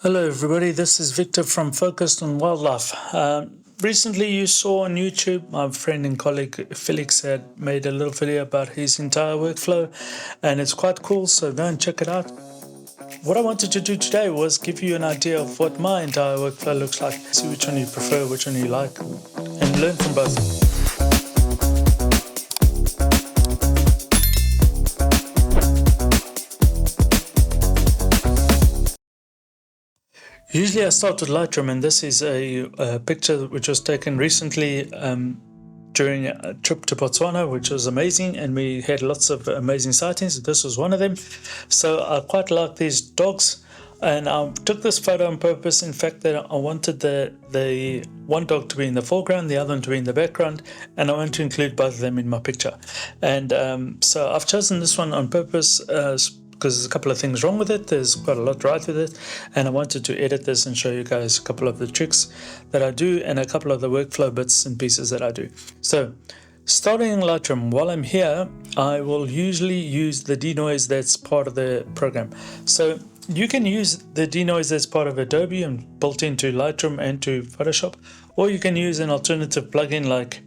Hello everybody, this is Victor from Focused on Wildlife. Recently you saw on YouTube, my friend and colleague Felix had made a little video about his entire workflow and it's quite cool, so go and check it out. What I wanted to do today was give you an idea of what my entire workflow looks like, see which one you prefer, which one you like, and learn from both. Usually I start with Lightroom, and this is a picture which was taken recently during a trip to Botswana, which was amazing, and we had lots of amazing sightings. This was one of them. So I quite like these dogs, and I took this photo on purpose. In fact, that I wanted the one dog to be in the foreground, the other one to be in the background, and I want to include both of them in my picture. And so I've chosen this one on purpose because there's a couple of things wrong with it. There's quite a lot right with it, and I wanted to edit this and show you guys a couple of the tricks that I do and a couple of the workflow bits and pieces that I do. So starting in Lightroom, while I'm here, I will usually use the denoise that's part of the program. So you can use the denoise that's part of Adobe and built into Lightroom and to Photoshop, or you can use an alternative plugin like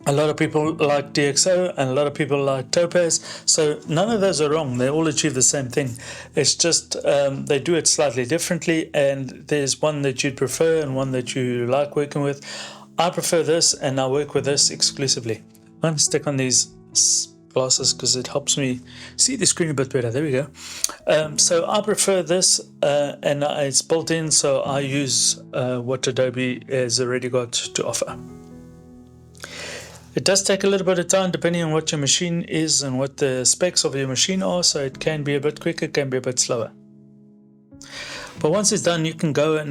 a lot of people like DxO and a lot of people like Topaz. So none of those are wrong. They all achieve the same thing. It's just they do it slightly differently, and there's one that you'd prefer and one that you like working with. I prefer this, and I work with this exclusively. I'm going to stick on these glasses because it helps me see the screen a bit better. There we go. So I prefer this, and it's built in, so I use what Adobe has already got to offer. It does take a little bit of time depending on what your machine is and what the specs of your machine are, so it can be a bit quicker, it can be a bit slower. But once it's done, you can go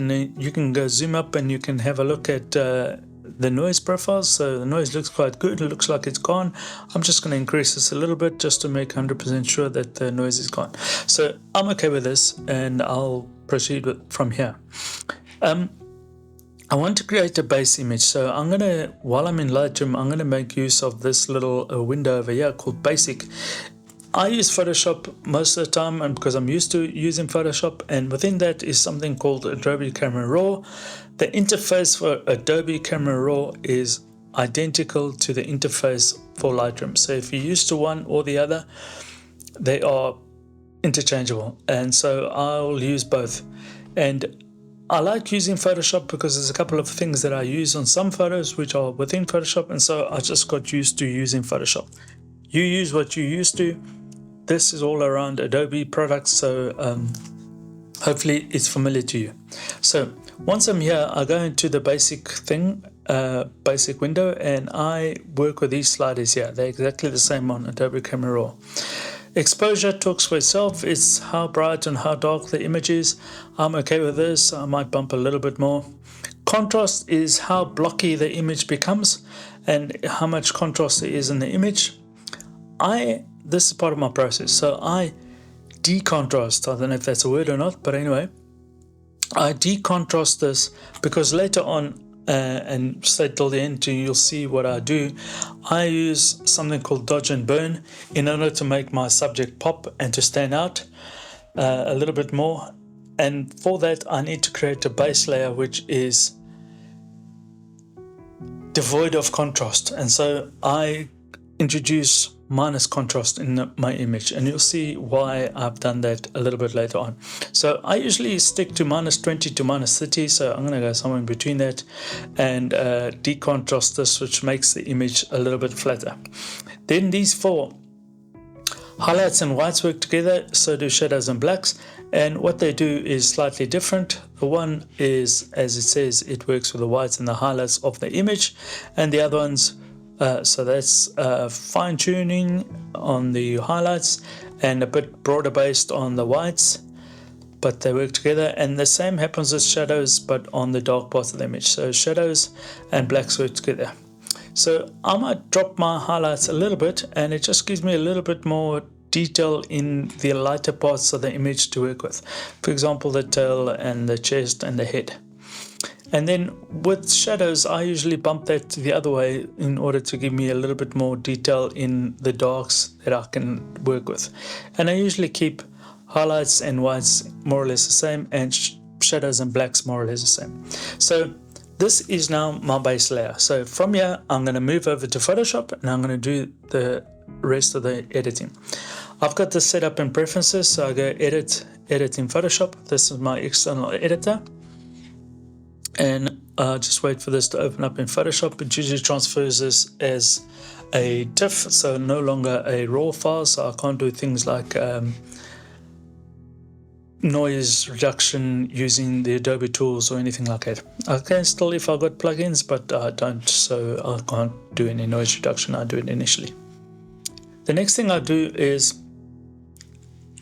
zoom up and you can have a look at the noise profiles. So the noise looks quite good, it looks like it's gone. I'm just going to increase this a little bit just to make 100% sure that the noise is gone. So I'm okay with this, and I'll proceed from here. I want to create a base image, so while I'm in Lightroom, I'm going to make use of this little window over here called Basic. I use Photoshop most of the time, and because I'm used to using Photoshop, and within that is something called Adobe Camera Raw. The interface for Adobe Camera Raw is identical to the interface for Lightroom. So if you're used to one or the other, they are interchangeable, and so I'll use both. And I like using Photoshop because there's a couple of things that I use on some photos which are within Photoshop, and so I just got used to using Photoshop. You use what you used to. This is all around Adobe products, so hopefully it's familiar to you. So once I'm here, I go into the basic window, and I work with these sliders here. They're exactly the same on Adobe Camera Raw. Exposure talks for itself. It's how bright and how dark the image is. I'm okay with this. I might bump a little bit more. Contrast is how blocky the image becomes and how much contrast there is in the image. This is part of my process. So I decontrast. I don't know if that's a word or not, but anyway, I decontrast this because later on, and stay till the end, you'll see what I do. I use something called dodge and burn in order to make my subject pop and to stand out a little bit more. And for that, I need to create a base layer which is devoid of contrast. And so I introduce minus contrast in my image, and you'll see why I've done that a little bit later on. So I usually stick to -20 to -30, so I'm going to go somewhere in between that and decontrast this, which makes the image a little bit flatter. Then these four highlights and whites work together, so do shadows and blacks, and what they do is slightly different. The one is, as it says, it works with the whites and the highlights of the image, and the other ones so that's fine-tuning on the highlights and a bit broader based on the whites, but they work together. And the same happens with shadows, but on the dark parts of the image. So shadows and blacks work together. So I might drop my highlights a little bit, and it just gives me a little bit more detail in the lighter parts of the image to work with. For example, the tail and the chest and the head. And then with shadows, I usually bump that the other way in order to give me a little bit more detail in the darks that I can work with. And I usually keep highlights and whites more or less the same, and shadows and blacks more or less the same. So this is now my base layer. So from here, I'm going to move over to Photoshop and I'm going to do the rest of the editing. I've got this set up in preferences, so I go edit in Photoshop. This is my external editor. And just wait for this to open up in Photoshop. It usually transfers this as a TIFF, so no longer a raw file, so I can't do things like noise reduction using the Adobe tools or anything like that. I can still if I've got plugins, but I don't, so I can't do any noise reduction. I do it initially. The next thing I do is,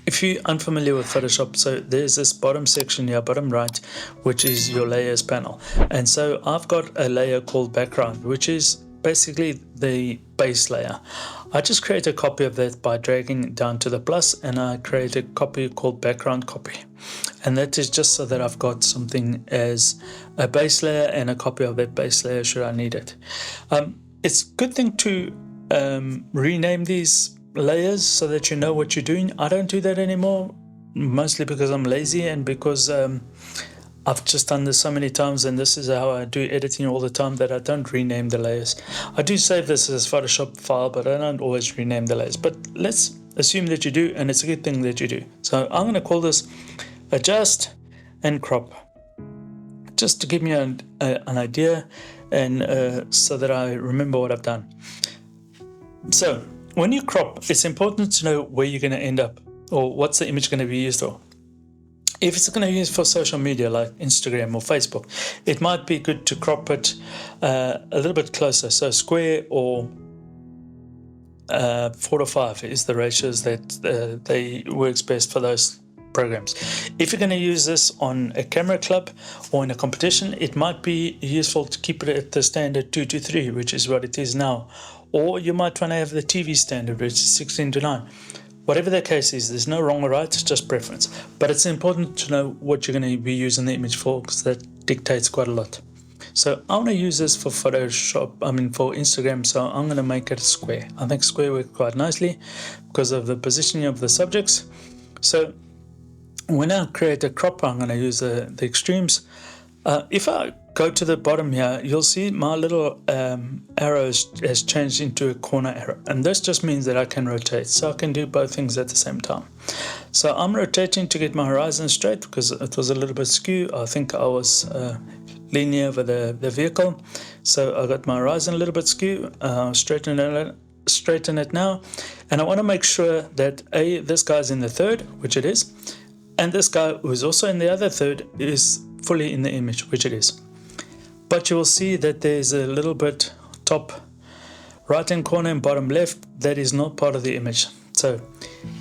if you're unfamiliar with Photoshop, so there's this bottom section here, bottom right, which is your layers panel. And so I've got a layer called background, which is basically the base layer. I just create a copy of that by dragging it down to the plus, and I create a copy called background copy. And that is just so that I've got something as a base layer and a copy of that base layer should I need it. It's a good thing to rename these layers so that you know what you're doing. I don't do that anymore, mostly because I'm lazy and because I've just done this so many times, and this is how I do editing all the time, that I don't rename the layers. I do save this as a Photoshop file, but I don't always rename the layers. But let's assume that you do, and it's a good thing that you do. So I'm going to call this adjust and crop, just to give me an idea, and so that I remember what I've done. So when you crop, it's important to know where you're going to end up, or what's the image going to be used for. If it's going to be used for social media like Instagram or Facebook, it might be good to crop it a little bit closer. So square or 4:5 is the ratios that they works best for those programs. If you're going to use this on a camera club or in a competition, it might be useful to keep it at the standard 2:3, which is what it is now. Or you might want to have the TV standard, which is 16:9. Whatever the case is, there's no wrong or right, it's just preference. But it's important to know what you're going to be using the image for, because that dictates quite a lot. So I want to use this for for Instagram, so I'm going to make it a square. I think square works quite nicely because of the positioning of the subjects. So when I create a crop, I'm going to use the extremes. If I go to the bottom here, you'll see my little arrow has changed into a corner arrow. And this just means that I can rotate. So I can do both things at the same time. So I'm rotating to get my horizon straight because it was a little bit skew. I think I was leaning over the vehicle. So I got my horizon a little bit skew. Straighten it now. And I want to make sure that this guy's in the third, which it is. And this guy who's also in the other third is fully in the image, which it is. But you will see that there's a little bit top right hand corner and bottom left that is not part of the image. So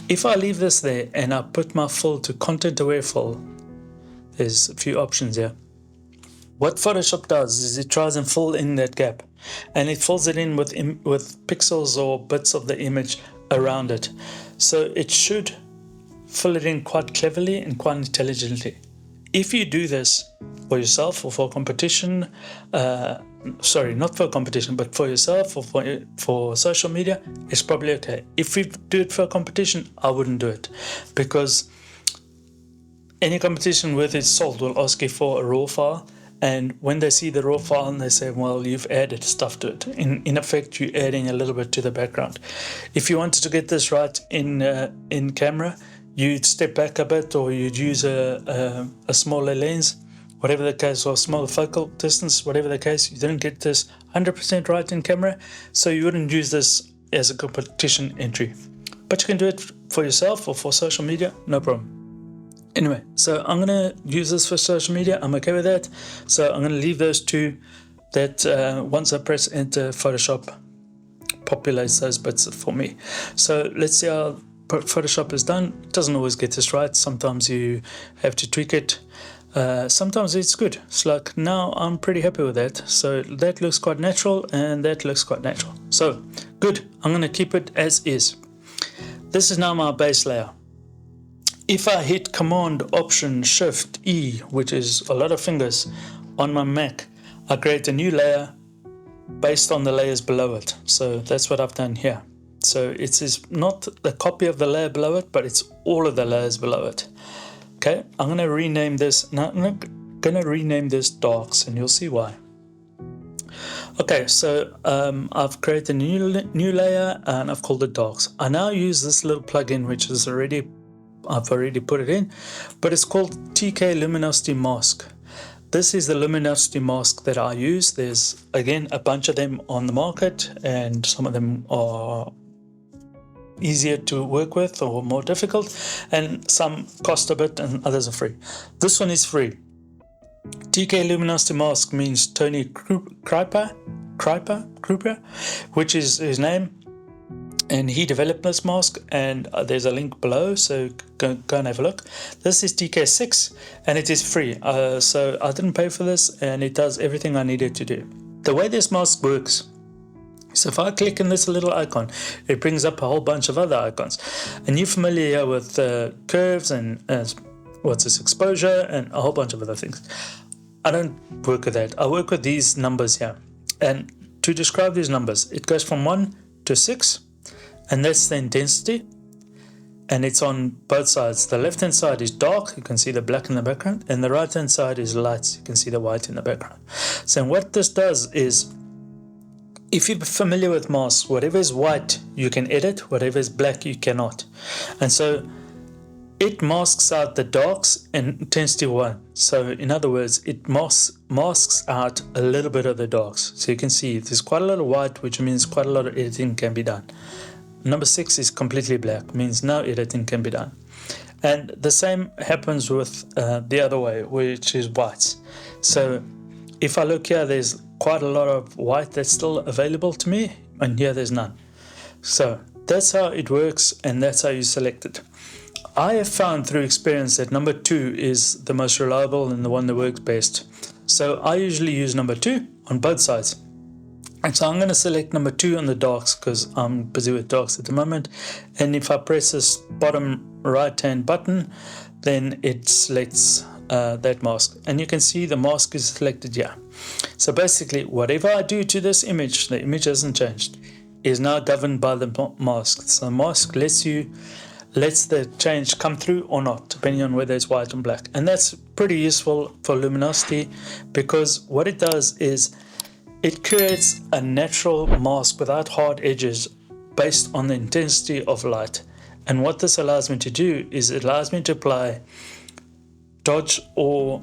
if I leave this there and I put my fill to content aware fill, there's a few options here. What Photoshop does is it tries and fill in that gap, and it fills it in with pixels or bits of the image around it. So it should fill it in quite cleverly and quite intelligently. If you do this for yourself or for competition, not for competition, but for yourself or for social media, it's probably okay. If you do it for a competition, I wouldn't do it, because any competition worth its salt will ask you for a raw file. And when they see the raw file and they say, well, you've added stuff to it. In effect, you're adding a little bit to the background. If you wanted to get this right in camera, you'd step back a bit, or you'd use a smaller lens, whatever the case, or smaller focal distance, whatever the case. You didn't get this 100% right in camera, so you wouldn't use this as a competition entry. But you can do it for yourself or for social media, no problem. Anyway, so I'm going to use this for social media. I'm okay with that. So I'm going to leave those two that once I press enter, Photoshop populates those bits for me. So let's see how Photoshop is done. It doesn't always get this right. Sometimes you have to tweak it. Sometimes it's good. It's like, now I'm pretty happy with that. So that looks quite natural, and that looks quite natural. So good. I'm going to keep it as is. This is now my base layer. If I hit Command Option Shift E, which is a lot of fingers on my Mac, I create a new layer based on the layers below it. So that's what I've done here. So it is not a copy of the layer below it, but it's all of the layers below it. Okay, I'm going to rename this. Now I'm going to rename this darks, and you'll see why. Okay, so I've created a new layer, and I've called it darks. I now use this little plugin, which is I've already put it in, but it's called TK Luminosity Mask. This is the luminosity mask that I use. There's, again, a bunch of them on the market, and some of them are easier to work with or more difficult, and some cost a bit and others are free. This one is free. TK Luminosity Mask means Tony Krupa, which is his name, and he developed this mask, and there's a link below, so go and have a look. This is TK6, and it is free, so I didn't pay for this, and it does everything I needed to do. The way this mask works, so if I click on this little icon, it brings up a whole bunch of other icons, and you're familiar with curves and what's this, exposure, and a whole bunch of other things. I don't work with that. I work with these numbers here, and to describe these numbers, it goes from 1 to 6, and that's the intensity, and it's on both sides. The left hand side is dark, you can see the black in the background, and the right hand side is light, you can see the white in the background. So what this does is, if you're familiar with masks, whatever is white you can edit, whatever is black you cannot. And so it masks out the darks in intensity 1. So in other words, it masks out a little bit of the darks. So you can see there's quite a lot of white, which means quite a lot of editing can be done. Number 6 is completely black, means no editing can be done. And the same happens with the other way, which is whites. So if I look here, there's quite a lot of white that's still available to me, and here there's none. So that's how it works, and that's how you select it. I have found through experience that number 2 is the most reliable and the one that works best. So I usually use number 2 on both sides. And so I'm going to select number 2 on the darks because I'm busy with darks at the moment. And if I press this bottom right hand button, then it selects that mask. And you can see the mask is selected here. So basically, whatever I do to this image, the image hasn't changed, is now governed by the mask. So the mask lets the change come through or not, depending on whether it's white and black. And that's pretty useful for luminosity, because what it does is it creates a natural mask without hard edges based on the intensity of light. And what this allows me to do is it allows me to apply dodge or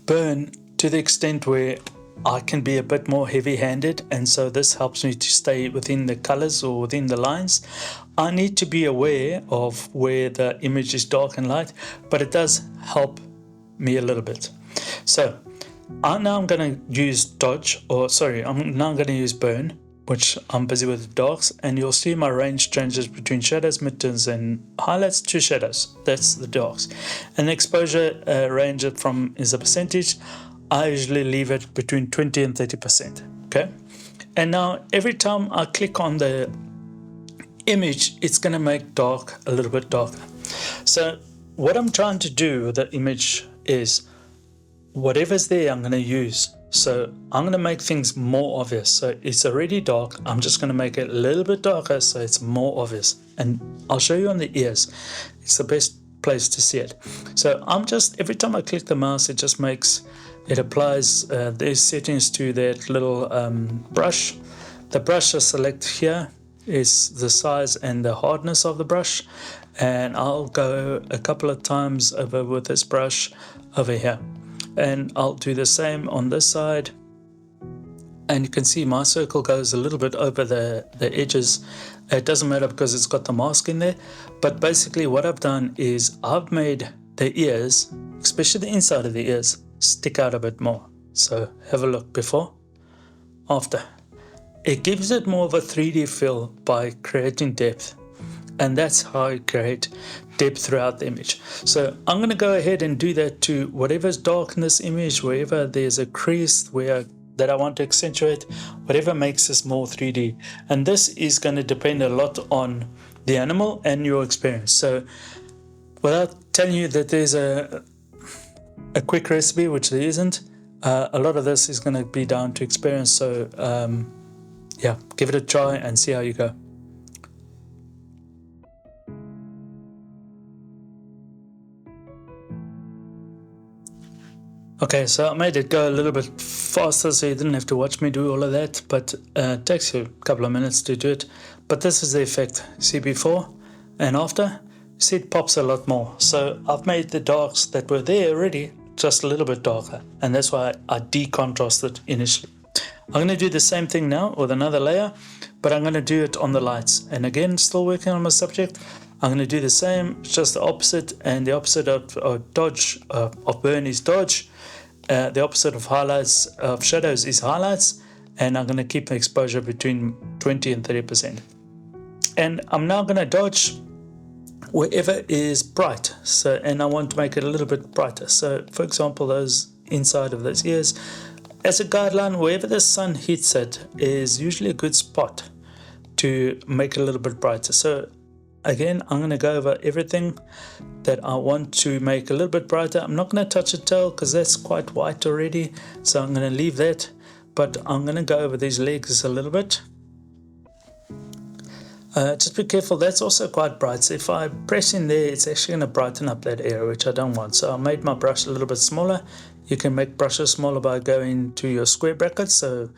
burn to the extent where I can be a bit more heavy-handed, and so this helps me to stay within the colors or within the lines. I need to be aware of where the image is dark and light, but it does help me a little bit. So I'm going to use I'm now going to use burn, which I'm busy with darks, and you'll see my range changes between shadows, midtones, and highlights to shadows. That's the darks. And the exposure range is a percentage. I usually leave it between 20 and 30%. Okay. And now every time I click on the image, it's going to make dark a little bit darker. So what I'm trying to do with the image is whatever's there, I'm going to use. So I'm going to make things more obvious. So it's already dark. I'm just going to make it a little bit darker so it's more obvious. And I'll show you on the ears. It's the best place to see it. So every time I click the mouse, it applies these settings to that little brush. The brush I select here is the size and the hardness of the brush. And I'll go a couple of times over with this brush over here. And I'll do the same on this side. And you can see my circle goes a little bit over the edges. It doesn't matter because it's got the mask in there. But basically what I've done is I've made the ears, especially the inside of the ears, stick out a bit more. So have a look before, after. It gives it more of a 3D feel by creating depth. And that's how I create depth throughout the image. So I'm going to go ahead and do that to whatever's dark in this image, wherever there's a crease that I want to accentuate, whatever makes this more 3D. And this is going to depend a lot on the animal and your experience. So without telling you that there's a quick recipe, which there isn't, a lot of this is going to be down to experience. So yeah, give it a try and see how you go. Okay, so I made it go a little bit faster so you didn't have to watch me do all of that, but it takes you a couple of minutes to do it. But this is the effect. See before and after? See, it pops a lot more. So I've made the darks that were there already just a little bit darker, and that's why I decontrasted initially. I'm going to do the same thing now with another layer, but I'm going to do it on the lights. And again, still working on my subject. I'm going to do the same, just the opposite, and the opposite of dodge, of burn is dodge. The opposite of highlights, of shadows is highlights, and I'm going to keep the exposure between 20 and 30%. And I'm now going to dodge wherever is bright. So, and I want to make it a little bit brighter. So, for example, those inside of those ears, as a guideline, wherever the sun hits it is usually a good spot to make it a little bit brighter. So again, I'm going to go over everything that I want to make a little bit brighter. I'm not going to touch the tail because that's quite white already, so I'm going to leave that, but I'm going to go over these legs a little bit. Just be careful, that's also quite bright, so if I press in there, it's actually going to brighten up that area, which I don't want. So I made my brush a little bit smaller. You can make brushes smaller by going to your square brackets, so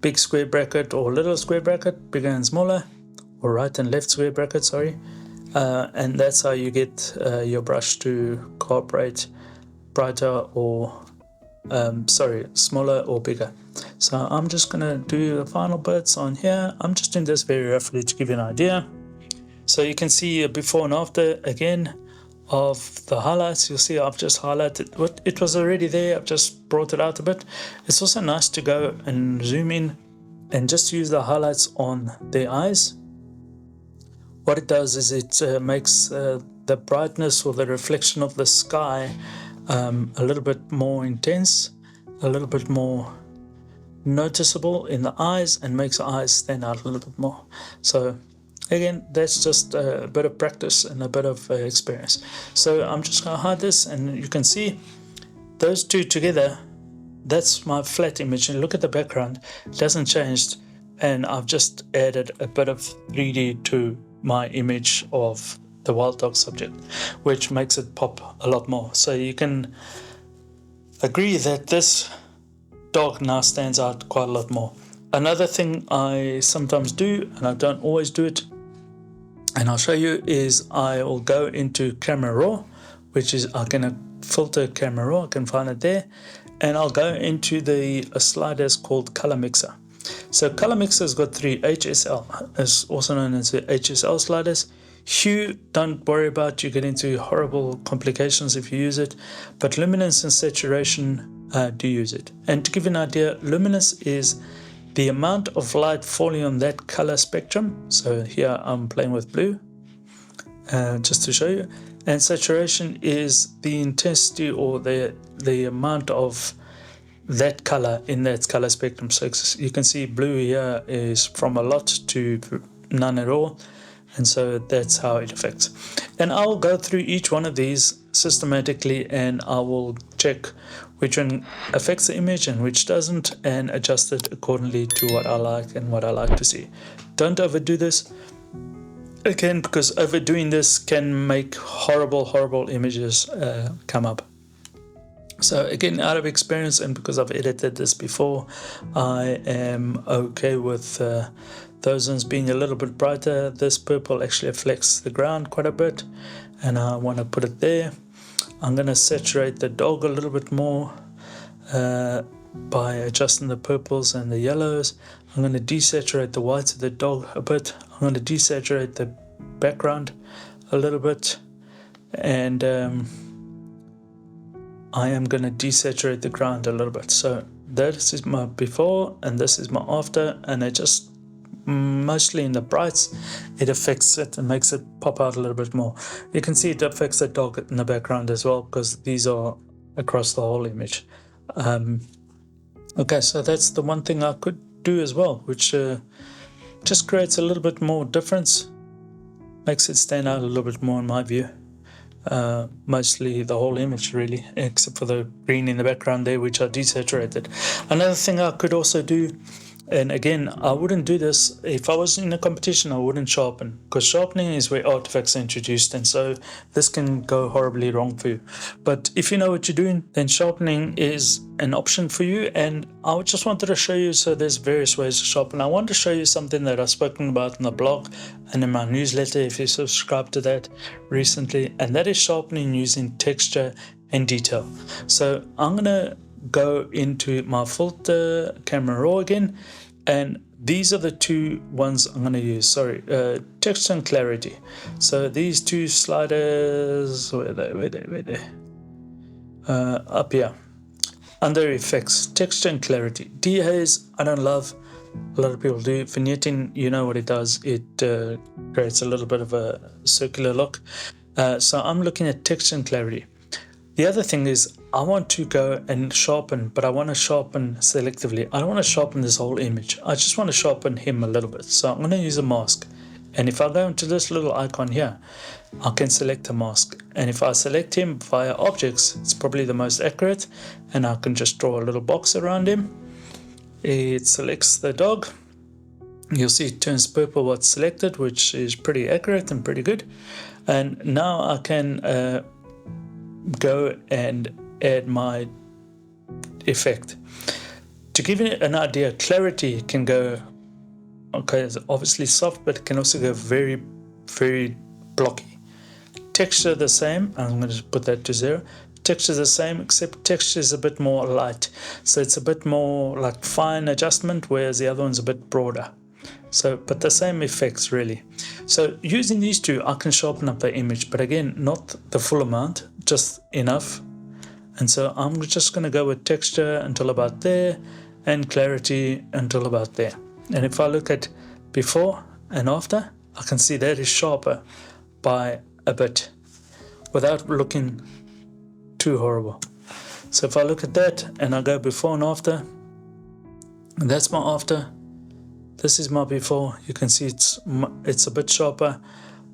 big square bracket or little square bracket, bigger and smaller, or right and left square bracket, sorry. And that's how you get your brush to cooperate brighter or smaller or bigger. So I'm just going to do the final bits on here. I'm just doing this very roughly to give you an idea. So you can see a before and after again of the highlights. You'll see I've just highlighted what it was already there. I've just brought it out a bit. It's also nice to go and zoom in and just use the highlights on their eyes. What it does is it makes the brightness or the reflection of the sky a little bit more intense, a little bit more noticeable in the eyes, and makes the eyes stand out a little bit more. So again, that's just a bit of practice and a bit of experience. So I'm just going to hide this, and you can see those two together. That's my flat image, and look at the background, it hasn't changed, and I've just added a bit of 3D to my image of the wild dog subject, which makes it pop a lot more. So you can agree that this dog now stands out quite a lot more. Another thing I sometimes do, and I don't always do it, and I'll show you, is I will go into camera raw, which is I'm going to filter camera raw, I can find it there, and I'll go into the sliders called color mixer. So color mixer has got 3 HSL, is also known as the HSL sliders. Hue, don't worry about, you get into horrible complications if you use it, but luminance and saturation, do use it. And to give you an idea, luminance is the amount of light falling on that color spectrum. So here I'm playing with blue, just to show you. And saturation is the intensity or the amount of that color in that color spectrum. So you can see blue here is from a lot to none at all. And so that's how it affects. And I'll go through each one of these systematically, and I will check which one affects the image and which doesn't, and adjust it accordingly to what I like and what I like to see. Don't overdo this, again, because overdoing this can make horrible images come up. So again, out of experience, and because I've edited this before, I am okay with those ones being a little bit brighter. This purple actually reflects the ground quite a bit, and I want to put it there. I'm going to saturate the dog a little bit more by adjusting the purples and the yellows. I'm going to desaturate the whites of the dog a bit. I'm going to desaturate the background a little bit, and I am going to desaturate the ground a little bit. So this is my before and this is my after, and it just mostly in the brights it affects it and makes it pop out a little bit more. You can see it affects the dog in the background as well, because these are across the whole image. Okay, so that's the one thing I could do as well, which just creates a little bit more difference, makes it stand out a little bit more in my view. Mostly the whole image really, except for the green in the background there, which I desaturated. Another thing I could also do And again, I wouldn't do this if I was in a competition. I wouldn't sharpen, because sharpening is where artifacts are introduced, and so this can go horribly wrong for you. But if you know what you're doing, then sharpening is an option for you. And I just wanted to show you, so there's various ways to sharpen. I want to show you something that I've spoken about in the blog and in my newsletter, if you subscribe to that recently, and that is sharpening using texture and detail. So I'm going to go into my filter camera raw again, and these are the two ones I'm going to use. Texture and clarity. So these two sliders, where are they? Up here under effects, texture and clarity. Dehaze I don't love, a lot of people do. Vignetting, you know what it does, it creates a little bit of a circular look. So I'm looking at texture and clarity. The other thing is, I want to go and sharpen, but I want to sharpen selectively. I don't want to sharpen this whole image. I just want to sharpen him a little bit. So I'm going to use a mask. And if I go into this little icon here, I can select a mask. And if I select him via objects, it's probably the most accurate. And I can just draw a little box around him. It selects the dog. You'll see it turns purple what's selected, which is pretty accurate and pretty good. And now I can go and add my effect. To give you an idea, clarity can go, okay, it's obviously soft, but it can also go very, very blocky. Texture the same. I'm going to put that to 0. Texture the same, except texture is a bit more light. So it's a bit more like fine adjustment, whereas the other one's a bit broader. So, but the same effects really. So using these two, I can sharpen up the image, but again, not the full amount, just enough. And so I'm just going to go with texture until about there, and clarity until about there. And if I look at before and after, I can see that is sharper by a bit without looking too horrible. So if I look at that and I go before and after, and that's my after. This is my before. You can see it's a bit sharper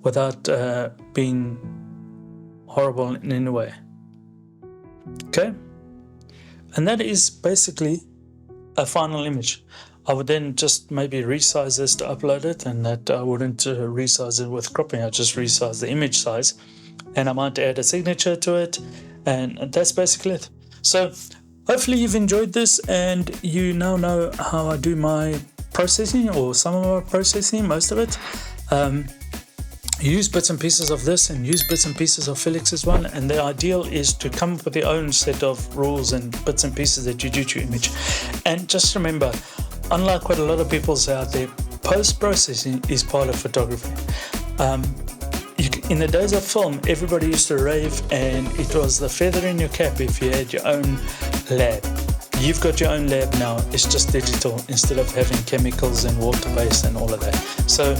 without being horrible in any way. Okay, and that is basically a final image. I would then just maybe resize this to upload it, and that I wouldn't resize it with cropping. I just resize the image size, and I might add a signature to it, and that's basically it. So hopefully you've enjoyed this, and you now know how I do my processing, or some of my processing, most of it. Use bits and pieces of this and use bits and pieces of Felix's one, and the ideal is to come up with your own set of rules and bits and pieces that you do to your image. And just remember, unlike what a lot of people say out there, post-processing is part of photography. In the days of film, everybody used to rave, and it was the feather in your cap if you had your own lab. You've got your own lab now, it's just digital instead of having chemicals and water-based and all of that. So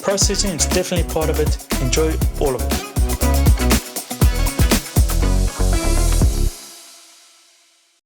processing is definitely part of it. Enjoy all of it.